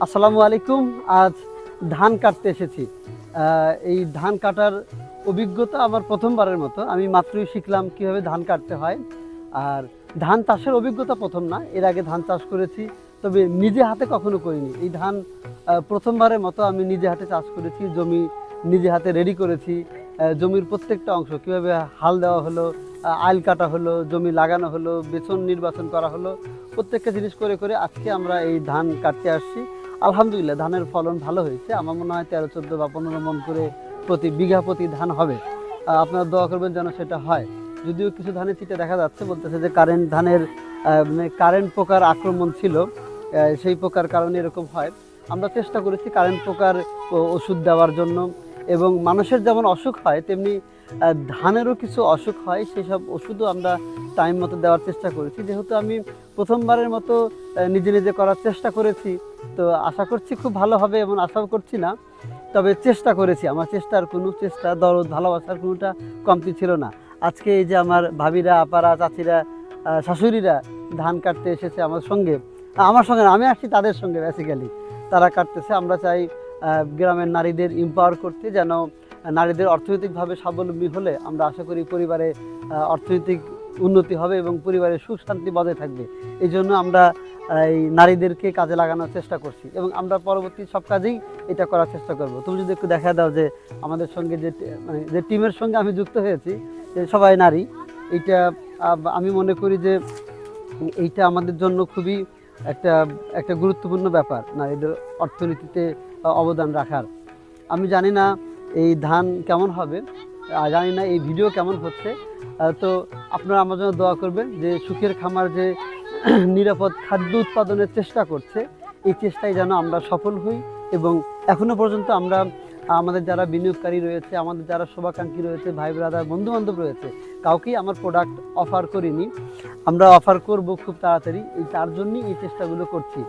আসসালামু আলাইকুম। আজ ধান কাটতে এসেছি। এই ধান কাটার অভিজ্ঞতা আমার প্রথমবারের মতো। আমি মাত্রই শিখলাম কীভাবে ধান কাটতে হয়। আর ধান চাষের অভিজ্ঞতা প্রথম না, এর আগে ধান চাষ করেছি, তবে নিজে হাতে কখনো করিনি। এই ধান প্রথমবারের মতো আমি নিজে হাতে চাষ করেছি, জমি নিজে হাতে রেডি করেছি। জমির প্রত্যেকটা অংশ কীভাবে হাল দেওয়া হলো, আইল কাটা হলো, জমি লাগানো হলো, বেছন নির্বাচন করা হলো, প্রত্যেকটা জিনিস করে করে আজকে আমরা এই ধান কাটতে আসছি। আলহামদুলিল্লাহ ধানের ফলন ভালো হয়েছে। আমার মনে হয় 13, 14 বা 15 মণ করে প্রতি বিঘা প্রতি ধান হবে। আপনারা দোয়া করবেন যেন সেটা হয়। যদিও কিছু ধানের চিটে দেখা যাচ্ছে, বলতেছে যে কারেন্ট পোকার আক্রমণ ছিল, সেই পোকার কারণে এরকম হয়। আমরা চেষ্টা করেছি কারেন্ট পোকার ওষুধ দেওয়ার জন্য, এবং মানুষের যেমন অসুখ হয় তেমনি ধানেরও কিছু অসুখ হয়, সেই সব ওষুধও আমরা টাইম মতো দেওয়ার চেষ্টা করেছি। যেহেতু আমি প্রথমবারের মতো নিজে নিজে করার চেষ্টা করেছি, তো আশা করছি খুব ভালো হবে, এমন আশাও করছি না, তবে চেষ্টা করেছি। আমার দরদ ভালোবাসার কোনোটা কমতি ছিল না। আজকে এই যে আমার ভাবিরা, আপারা, চাচিরা, শাশুড়িরা ধান কাটতে এসেছে আমার সঙ্গে না, আমি আসছি তাদের সঙ্গে। বেসিক্যালি তারা কাটতেছে। আমরা চাই গ্রামের নারীদের এম্পাওয়ার করতে, যেন নারীদের অর্থনৈতিকভাবে স্বাবলম্বী হলে আমরা আশা করি পরিবারে অর্থনৈতিক উন্নতি হবে এবং পরিবারের সুখ শান্তি বজায় থাকবে। এই জন্য আমরা এই নারীদেরকে কাজে লাগানোর চেষ্টা করছি, এবং আমরা পরবর্তী সব কাজেই এটা করার চেষ্টা করব। তুমি যদি একটু দেখা দাও যে আমাদের সঙ্গে যে টিমের সঙ্গে আমি যুক্ত হয়েছি, যে সবাই নারী, এইটা আমি মনে করি যে এইটা আমাদের জন্য খুবই একটা গুরুত্বপূর্ণ ব্যাপার, নারীদের অর্থনীতিতে অবদান রাখার। আমি জানি না এই ধান কেমন হবে, জানি না এই ভিডিও কেমন হচ্ছে, তো আপনারা আমার জন্য দোয়া করবেন যে সুখের খামার যে নিরাপদ খাদ্য উৎপাদনের চেষ্টা করছে, এই চেষ্টায় যেন আমরা সফল হই। এবং এখনও পর্যন্ত আমরা আমাদের যারা বিনিয়োগকারী রয়েছে, আমাদের যারা শুভাকাঙ্ক্ষী রয়েছে, ভাই ব্রাদার, বন্ধুবান্ধব রয়েছে, কাউকেই আমার প্রোডাক্ট অফার করিনি। আমরা অফার করব খুব তাড়াতাড়ি, তার জন্যই এই চেষ্টাগুলো করছি।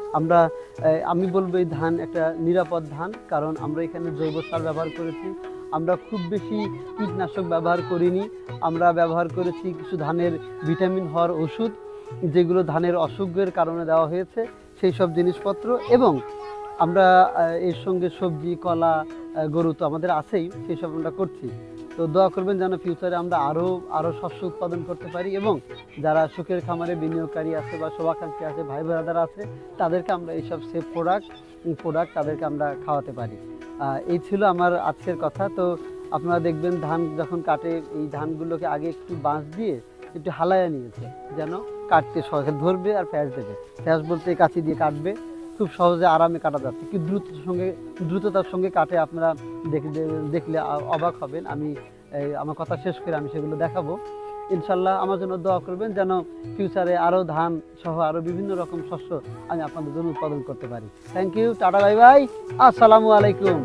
আমি বলবো এই ধান একটা নিরাপদ ধান, কারণ আমরা এখানে জৈব সার ব্যবহার করেছি, আমরা খুব বেশি কীটনাশক ব্যবহার করিনি। আমরা ব্যবহার করেছি কিছু ধানের ভিটামিন হওয়ার ওষুধ, যেগুলো ধানের অসুখের কারণে দেওয়া হয়েছে, সেই সব জিনিসপত্র। এবং আমরা এর সঙ্গে সবজি, কলা, গরু তো আমাদের আছেই, সেই সব আমরা করছি। তো দোয়া করবেন যেন ফিউচারে আমরা আরও শস্য উৎপাদন করতে পারি, এবং যারা সুখের খামারে বিনিয়োগকারী আছে বা শুভাকাঙ্ক্ষী আছে, ভাই ব্রাদার আছে, তাদেরকে আমরা এইসব সেফ প্রোডাক্ট তাদেরকে আমরা খাওয়াতে পারি। এই ছিল আমার আজকের কথা। তো আপনারা দেখবেন ধান যখন কাটে, এই ধানগুলোকে আগে একটু বাঁশ দিয়ে একটু হালাইয়া নিয়েছে, যেন কাটতে সহজে ধরবে আর ফ্যাস দেবে। ফ্যাস বলতে কাঁচি দিয়ে কাটবে, খুব সহজে আরামে কাটা যাচ্ছে, কি দ্রুততার সঙ্গে কাটে। আপনারা দেখলে অবাক হবেন। আমার কথা শেষ করে আমি সেগুলো দেখাবো। ইনশাল্লাহ আমার জন্য দোয়া করবেন যেন ফিউচারে আরও ধান সহ আরও বিভিন্ন রকম শস্য আমি আপনাদের জন্য উৎপাদন করতে পারি। Thank you, tata, bye bye, আসসালামু আলাইকুম।